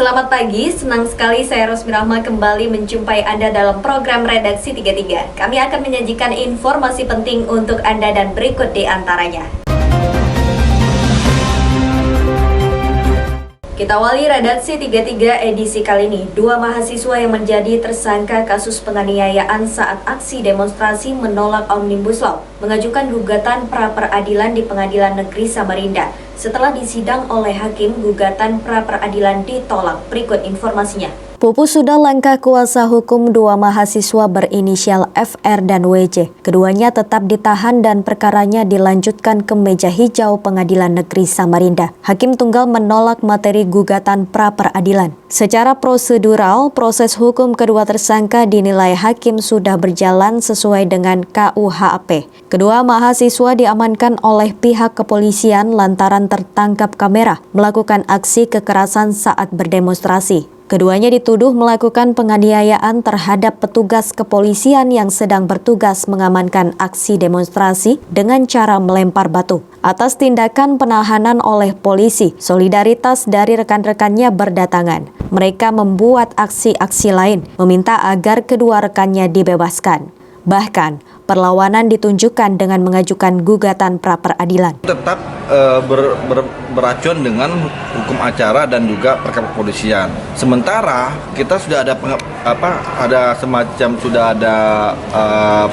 Selamat pagi, senang sekali saya Rosmi Rahma kembali menjumpai Anda dalam program Redaksi 33. Kami akan menyajikan informasi penting untuk Anda dan berikut di antaranya. Kita awali Redaksi 33 edisi kali ini. Dua mahasiswa yang menjadi tersangka kasus penganiayaan saat aksi demonstrasi menolak Omnibus Law mengajukan gugatan pra-peradilan di Pengadilan Negeri Samarinda. Setelah disidang oleh hakim, gugatan pra-peradilan ditolak. Berikut informasinya. Pupus sudah langkah kuasa hukum dua mahasiswa berinisial FR dan WJ. Keduanya tetap ditahan dan perkaranya dilanjutkan ke meja hijau Pengadilan Negeri Samarinda. Hakim tunggal menolak materi gugatan pra-peradilan. Secara prosedural, proses hukum kedua tersangka dinilai hakim sudah berjalan sesuai dengan KUHP. Kedua mahasiswa diamankan oleh pihak kepolisian lantaran tertangkap kamera melakukan aksi kekerasan saat berdemonstrasi. Keduanya dituduh melakukan penganiayaan terhadap petugas kepolisian yang sedang bertugas mengamankan aksi demonstrasi dengan cara melempar batu. Atas tindakan penahanan oleh polisi, solidaritas dari rekan-rekannya berdatangan. Mereka membuat aksi-aksi lain, meminta agar kedua rekannya dibebaskan. Bahkan, perlawanan ditunjukkan dengan mengajukan gugatan pra-peradilan. Tetap beracuan dengan hukum acara dan juga perkara kepolisian. Sementara kita sudah ada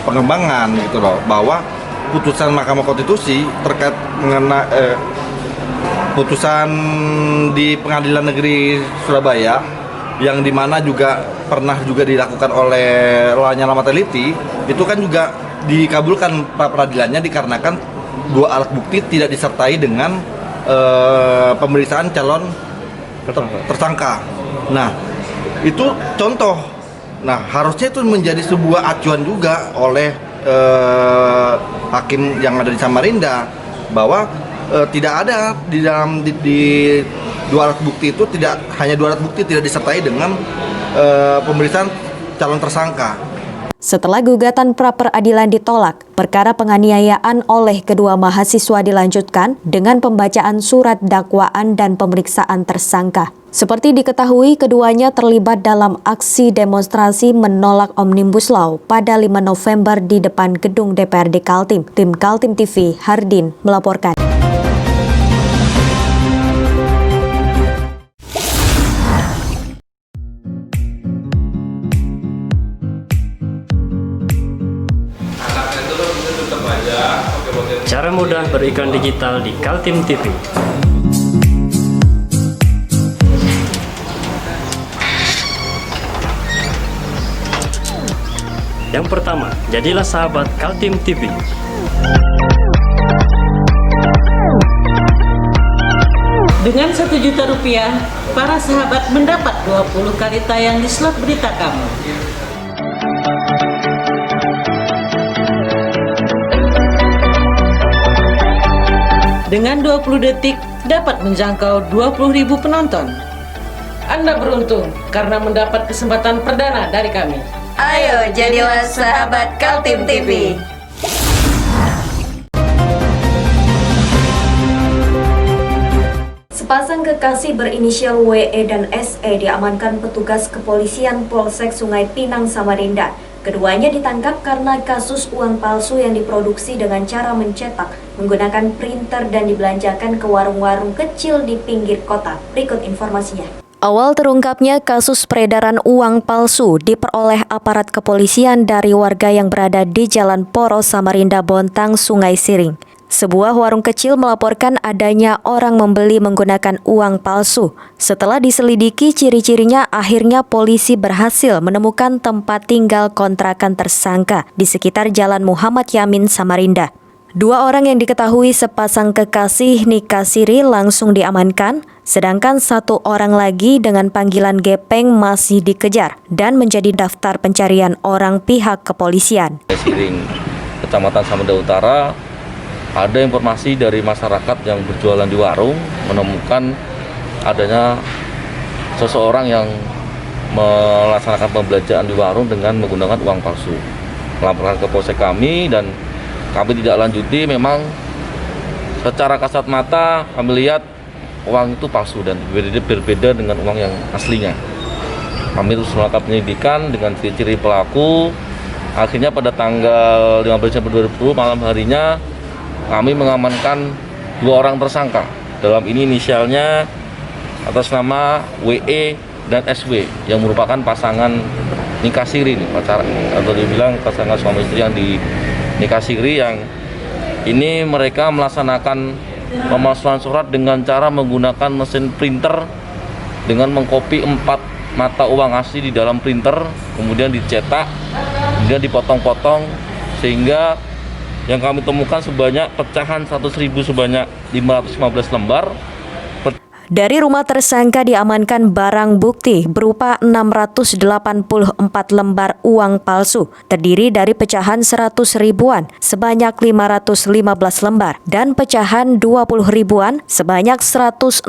pengembangan gitu loh, bahwa putusan Mahkamah Konstitusi terkait mengenai putusan di Pengadilan Negeri Surabaya yang dimana juga pernah dilakukan oleh Lanyala Mateliti, itu kan juga dikabulkan pra-peradilannya dikarenakan dua alat bukti tidak disertai dengan pemeriksaan calon tersangka. Nah, itu contoh. Nah, harusnya itu menjadi sebuah acuan juga oleh hakim yang ada di Samarinda, bahwa tidak ada di dalam dua alat bukti itu, tidak hanya dua alat bukti tidak disertai dengan pemeriksaan calon tersangka. Setelah gugatan pra-peradilan ditolak, perkara penganiayaan oleh kedua mahasiswa dilanjutkan dengan pembacaan surat dakwaan dan pemeriksaan tersangka. Seperti diketahui, keduanya terlibat dalam aksi demonstrasi menolak Omnibus Law pada 5 November di depan gedung DPRD Kaltim. Tim Kaltim TV, Hardin, melaporkan. Cara mudah beriklan digital di Kaltim TV. Yang pertama, jadilah sahabat Kaltim TV. Dengan Rp1.000.000, para sahabat mendapat 20 kali tayang di slot berita kamu. Dengan 20 detik dapat menjangkau 20.000 penonton. Anda beruntung karena mendapat kesempatan perdana dari kami. Ayo jadilah sahabat Kaltim TV. Sepasang kekasih berinisial WE dan SE diamankan petugas kepolisian Polsek Sungai Pinang, Samarinda. Keduanya ditangkap karena kasus uang palsu yang diproduksi dengan cara mencetak, menggunakan printer dan dibelanjakan ke warung-warung kecil di pinggir kota. Berikut informasinya. Awal terungkapnya kasus peredaran uang palsu diperoleh aparat kepolisian dari warga yang berada di Jalan Poros, Samarinda, Bontang, Sungai Siring. Sebuah warung kecil melaporkan adanya orang membeli menggunakan uang palsu. Setelah diselidiki ciri-cirinya, akhirnya polisi berhasil menemukan tempat tinggal kontrakan tersangka di sekitar Jalan Muhammad Yamin, Samarinda. Dua orang yang diketahui sepasang kekasih nikah siri langsung diamankan, sedangkan satu orang lagi dengan panggilan Gepeng masih dikejar dan menjadi daftar pencarian orang pihak kepolisian. Siring, Kecamatan Samarinda Utara, ada informasi dari masyarakat yang berjualan di warung menemukan adanya seseorang yang melaksanakan pembelanjaan di warung dengan menggunakan uang palsu. Melaporkan ke polsek kami dan kami tidak lanjuti. Memang secara kasat mata kami lihat uang itu palsu dan berbeda dengan uang yang aslinya. Kami terus melakukan penyelidikan dengan ciri-ciri pelaku. Akhirnya pada tanggal 15 Desember 2020 malam harinya kami mengamankan 2 orang tersangka. Dalam ini inisialnya atas nama WE dan SW yang merupakan pasangan nikah siri nih, pacar atau dibilang pasangan suami istri yang di nikah siri, yang ini mereka melaksanakan pemalsuan surat dengan cara menggunakan mesin printer dengan mengcopy 4 mata uang asli di dalam printer, kemudian dicetak, kemudian dipotong-potong, sehingga yang kami temukan sebanyak pecahan 100.000 sebanyak 515 lembar. Dari rumah tersangka diamankan barang bukti berupa 684 lembar uang palsu, terdiri dari pecahan 100 ribuan sebanyak 515 lembar dan pecahan 20 ribuan sebanyak 169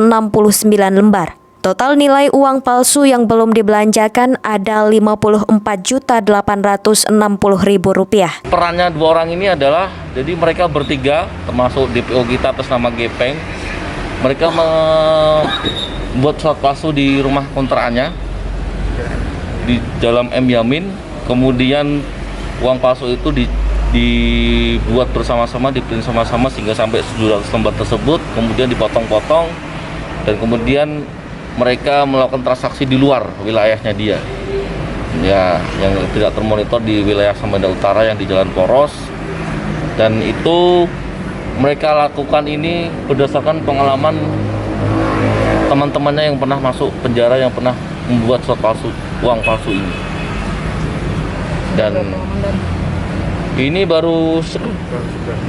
lembar. Total nilai uang palsu yang belum dibelanjakan ada Rp54.860.000. Perannya 2 orang ini adalah, jadi mereka bertiga termasuk DPO kita atas nama Gepeng. Mereka membuat surat palsu di rumah kontrakannya di dalam M Yamin. Kemudian uang palsu itu dibuat bersama-sama, diprint sama-sama sehingga sampai 700 lembar tersebut, kemudian dipotong-potong dan kemudian mereka melakukan transaksi di luar wilayahnya dia, ya, yang tidak termonitor di wilayah Samarinda Utara yang di Jalan Poros. Dan itu mereka lakukan ini berdasarkan pengalaman teman-temannya yang pernah masuk penjara, yang pernah membuat surat palsu, uang palsu ini. Dan ini baru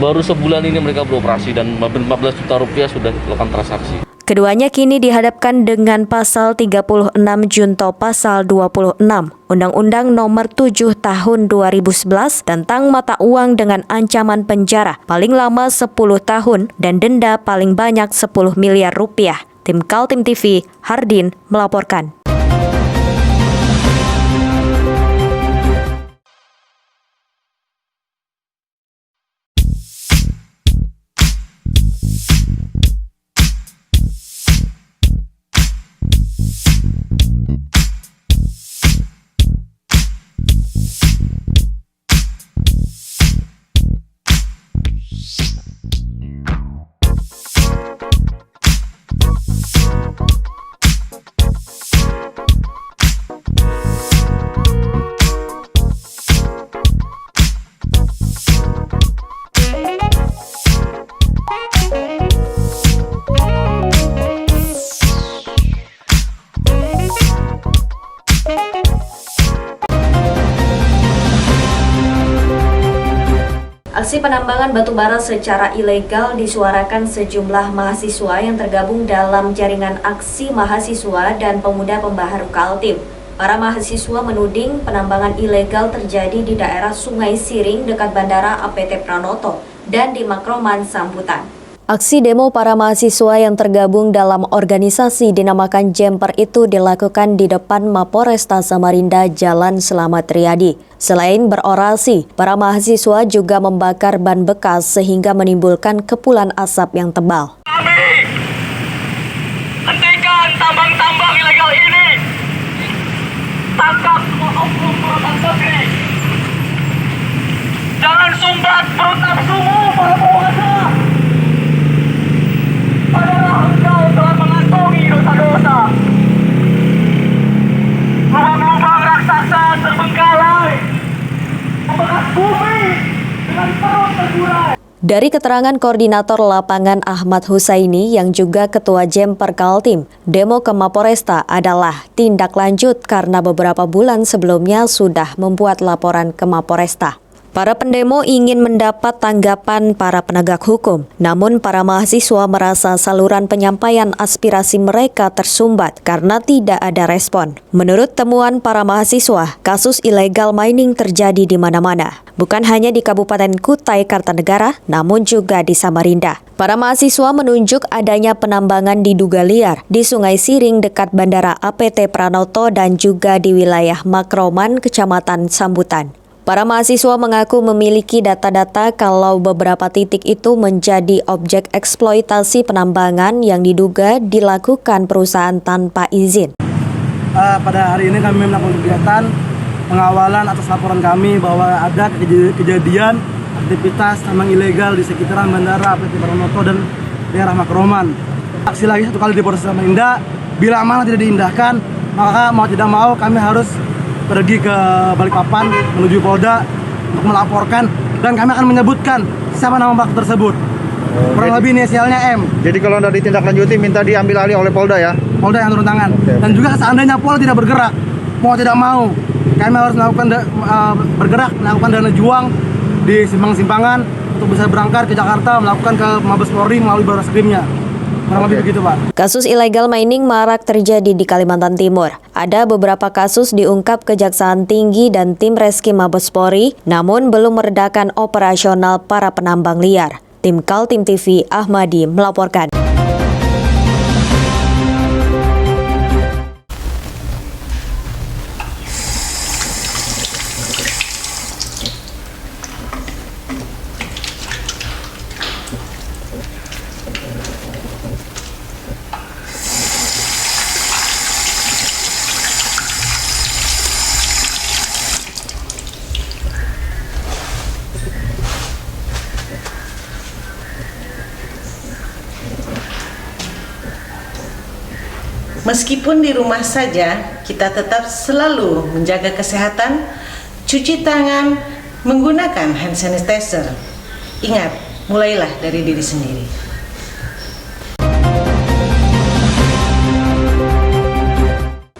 sebulan ini mereka beroperasi dan 14 juta rupiah sudah dilakukan transaksi. Keduanya kini dihadapkan dengan pasal 36 junto pasal 26 Undang-Undang Nomor 7 Tahun 2011 tentang mata uang dengan ancaman penjara paling lama 10 tahun dan denda paling banyak 10 miliar rupiah. Tim Kaltim TV, Hardin melaporkan. Aksi penambangan batu bara secara ilegal disuarakan sejumlah mahasiswa yang tergabung dalam jaringan aksi mahasiswa dan pemuda pembaharu Kaltim. Para mahasiswa menuding penambangan ilegal terjadi di daerah Sungai Siring dekat Bandara APT Pranoto dan di Makroman Sambutan. Aksi demo para mahasiswa yang tergabung dalam organisasi dinamakan Jemper itu dilakukan di depan Mapolresta Samarinda Jalan Selamat Riyadi. Selain berorasi, para mahasiswa juga membakar ban bekas sehingga menimbulkan kepulan asap yang tebal. Kami hentikan tambang-tambang ilegal ini. Tangkap semua oknum perusahaan negeri. Jangan sumbat perut nafsumu para penguasa. Padahal engkau telah mengantongi dosa-dosa. Lubang-lubang raksasa terbengkalai, membekas bumi dengan perut terburai. Dari keterangan Koordinator Lapangan Ahmad Husaini yang juga Ketua Jemper Kaltim, demo ke Mapolresta adalah tindak lanjut karena beberapa bulan sebelumnya sudah membuat laporan ke Mapolresta. Para pendemo ingin mendapat tanggapan para penegak hukum, namun para mahasiswa merasa saluran penyampaian aspirasi mereka tersumbat karena tidak ada respon. Menurut temuan para mahasiswa, kasus illegal mining terjadi di mana-mana, bukan hanya di Kabupaten Kutai Kartanegara, namun juga di Samarinda. Para mahasiswa menunjuk adanya penambangan diduga liar di Sungai Siring dekat Bandara APT Pranoto dan juga di wilayah Makroman, Kecamatan Sambutan. Para mahasiswa mengaku memiliki data-data kalau beberapa titik itu menjadi objek eksploitasi penambangan yang diduga dilakukan perusahaan tanpa izin. Pada hari ini kami melakukan kegiatan pengawalan atas laporan kami bahwa ada kejadian aktivitas tambang ilegal di sekitaran Bandara APT Baronoto dan daerah Makroman. Aksi lagi 1 kali di Polres Samarinda. Bila amanah tidak diindahkan, maka mau tidak mau kami harus pergi ke Balikpapan menuju Polda untuk melaporkan, dan kami akan menyebutkan siapa nama pelaku tersebut. Kurang lebih inisialnya M. Jadi kalau tidak ditindaklanjuti minta diambil alih oleh Polda ya? Polda yang turun tangan. Dan juga seandainya Polda tidak bergerak, mau tidak mau, kami harus melakukan bergerak, melakukan dana juang di simpang-simpangan untuk bisa berangkat ke Jakarta, melakukan ke Mabes Polri melalui Barreskrimnya. Kurang lebih begitu, Pak. Kasus illegal mining marak terjadi di Kalimantan Timur. Ada beberapa kasus diungkap Kejaksaan Tinggi dan tim Reski Mabes Polri, namun belum meredakan operasional para penambang liar. Tim Kaltim TV Ahmadi melaporkan. Meskipun di rumah saja, kita tetap selalu menjaga kesehatan, cuci tangan, menggunakan hand sanitizer. Ingat, mulailah dari diri sendiri.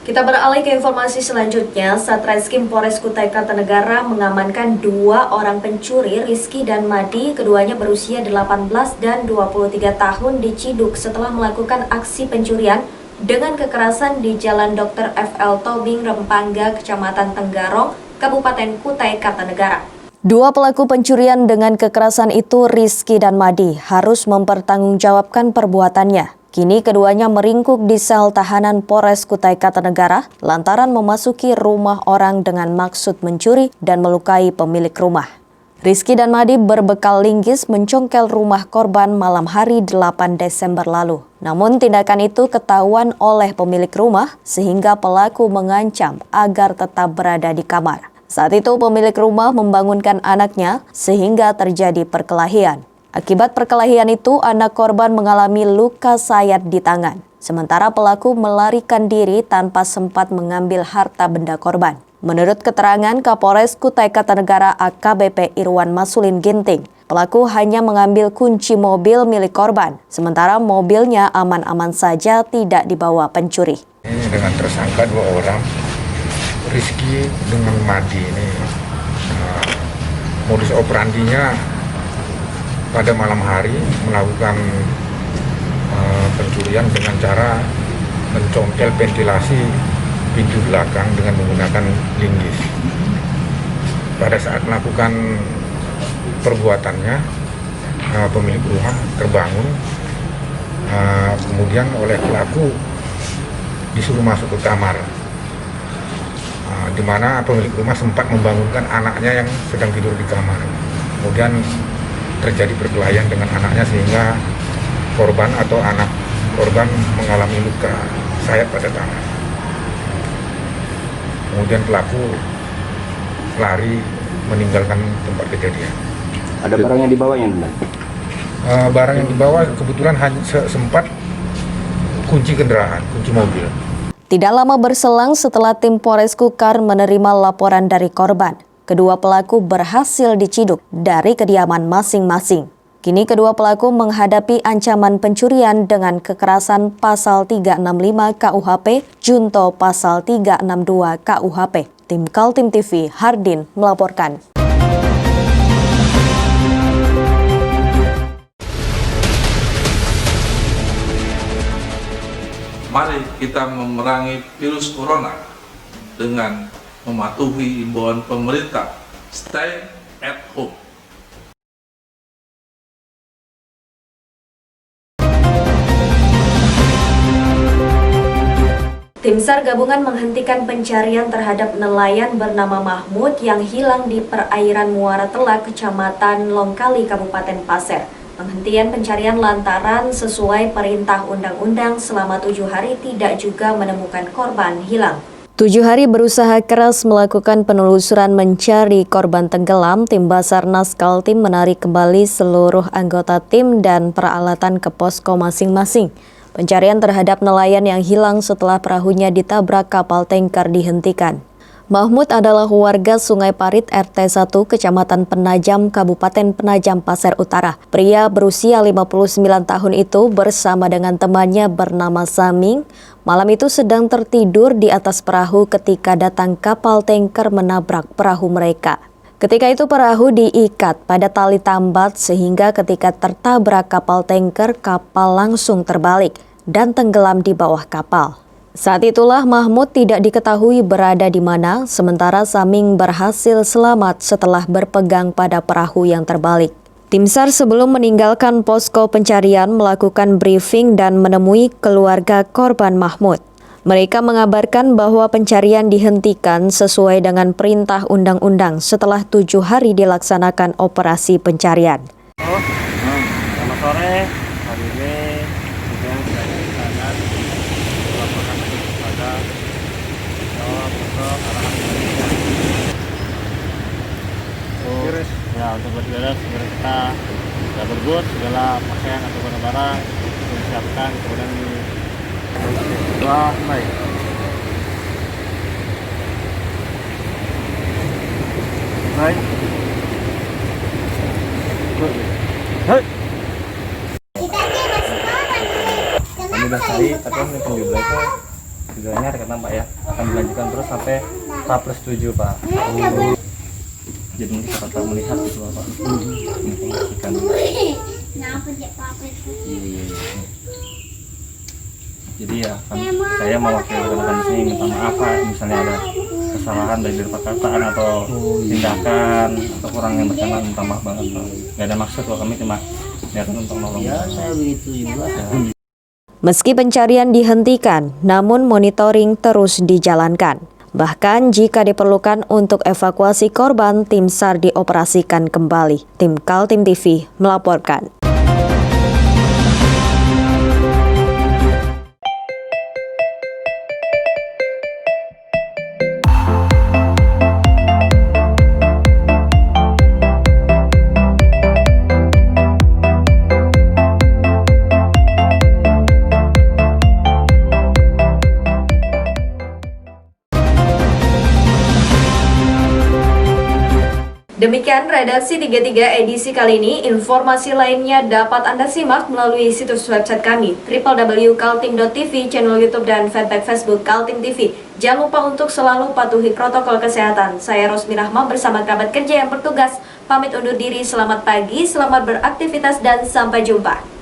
Kita beralih ke informasi selanjutnya. Satreskrim Polres Kutai Kartanegara mengamankan 2 orang pencuri, Rizky dan Madi. Keduanya berusia 18 dan 23 tahun di Ciduk setelah melakukan aksi pencurian dengan kekerasan di Jalan Dr. F.L. Tobing, Rempangga, Kecamatan Tenggarong, Kabupaten Kutai Kartanegara. 2 pelaku pencurian dengan kekerasan itu, Rizky dan Madi, harus mempertanggungjawabkan perbuatannya. Kini keduanya meringkuk di sel tahanan Polres Kutai Kartanegara lantaran memasuki rumah orang dengan maksud mencuri dan melukai pemilik rumah. Rizky dan Madi berbekal linggis mencongkel rumah korban malam hari 8 Desember lalu. Namun tindakan itu ketahuan oleh pemilik rumah sehingga pelaku mengancam agar tetap berada di kamar. Saat itu pemilik rumah membangunkan anaknya sehingga terjadi perkelahian. Akibat perkelahian itu, anak korban mengalami luka sayat di tangan. Sementara pelaku melarikan diri tanpa sempat mengambil harta benda korban. Menurut keterangan Kapolres Kutai Kartanegara AKBP Irwan Masulin Ginting, pelaku hanya mengambil kunci mobil milik korban, sementara mobilnya aman-aman saja tidak dibawa pencuri. Ini dengan tersangka 2 orang, Rizky dengan Madi ini, modus operandinya pada malam hari melakukan pencurian dengan cara mencongkel ventilasi pintu belakang dengan menggunakan linggis. Pada saat melakukan perbuatannya, pemilik rumah terbangun, kemudian oleh pelaku disuruh masuk ke kamar, di mana pemilik rumah sempat membangunkan anaknya yang sedang tidur di kamar. Kemudian terjadi perkelahian dengan anaknya sehingga korban atau anak korban mengalami luka sayat pada tangan. Kemudian pelaku lari meninggalkan tempat kejadian. Ada barang yang dibawanya? Barang yang dibawa kebetulan hanya sempat kunci kendaraan, kunci mobil. Tidak lama berselang setelah tim Polres Kukar menerima laporan dari korban, kedua pelaku berhasil diciduk dari kediaman masing-masing. Kini kedua pelaku menghadapi ancaman pencurian dengan kekerasan pasal 365 KUHP, junto pasal 362 KUHP. Tim Kaltim TV, Hardin melaporkan. Mari kita memerangi virus corona dengan mematuhi imbauan pemerintah. Stay at home. Tim SAR gabungan menghentikan pencarian terhadap nelayan bernama Mahmud yang hilang di perairan Muara Telak, Kecamatan Longkali, Kabupaten Pasir. Penghentian pencarian lantaran sesuai perintah undang-undang selama 7 hari tidak juga menemukan korban hilang. 7 hari berusaha keras melakukan penelusuran mencari korban tenggelam, tim Basarnas Kaltim menarik kembali seluruh anggota tim dan peralatan ke posko masing-masing. Pencarian terhadap nelayan yang hilang setelah perahunya ditabrak kapal tanker dihentikan. Mahmud adalah warga Sungai Parit RT 1 Kecamatan Penajam, Kabupaten Penajam, Pasir Utara. Pria berusia 59 tahun itu bersama dengan temannya bernama Saming, malam itu sedang tertidur di atas perahu ketika datang kapal tanker menabrak perahu mereka. Ketika itu perahu diikat pada tali tambat sehingga ketika tertabrak kapal tanker, kapal langsung terbalik dan tenggelam di bawah kapal. Saat itulah Mahmud tidak diketahui berada di mana, sementara Saming berhasil selamat setelah berpegang pada perahu yang terbalik. Tim SAR sebelum meninggalkan posko pencarian melakukan briefing dan menemui keluarga korban Mahmud. Mereka mengabarkan bahwa pencarian dihentikan sesuai dengan perintah undang-undang setelah 7 hari dilaksanakan operasi pencarian. Selamat sore, hari ini juga saya akan melaporkan kepada arahan ya untuk bergerak segera kita sudah berbut segala pakaian atau barang-barang disiapkan kemudian baik. Baik. Hai. Kami udah cari, tapi yang di belakang tujuannya rekan Pak ya akan dilanjutkan terus sampai P+7 Pak. Jadi nanti kita melihat itu Pak. Informasikan. Iya. Jadi ya kan saya mewakili rekan-rekan di sini minta maaf Pak, misalnya ada kesalahan dari perkataan atau tindakan atau kurang yang berkenan, minta maaf banget Pak. Gak ada maksud kok, kami cuma niatan untuk nolong. Ya saya begitu juga. Meski pencarian dihentikan, namun monitoring terus dijalankan. Bahkan jika diperlukan untuk evakuasi korban, tim SAR dioperasikan kembali. Tim Kaltim TV melaporkan. Demikian redaksi 33 edisi kali ini. Informasi lainnya dapat Anda simak melalui situs website kami www.kaltim.tv, channel YouTube dan fanpage Facebook Kaltim TV. Jangan lupa untuk selalu patuhi protokol kesehatan. Saya Rosmi Rahma bersama kerabat kerja yang bertugas pamit undur diri. Selamat pagi, selamat beraktivitas dan sampai jumpa.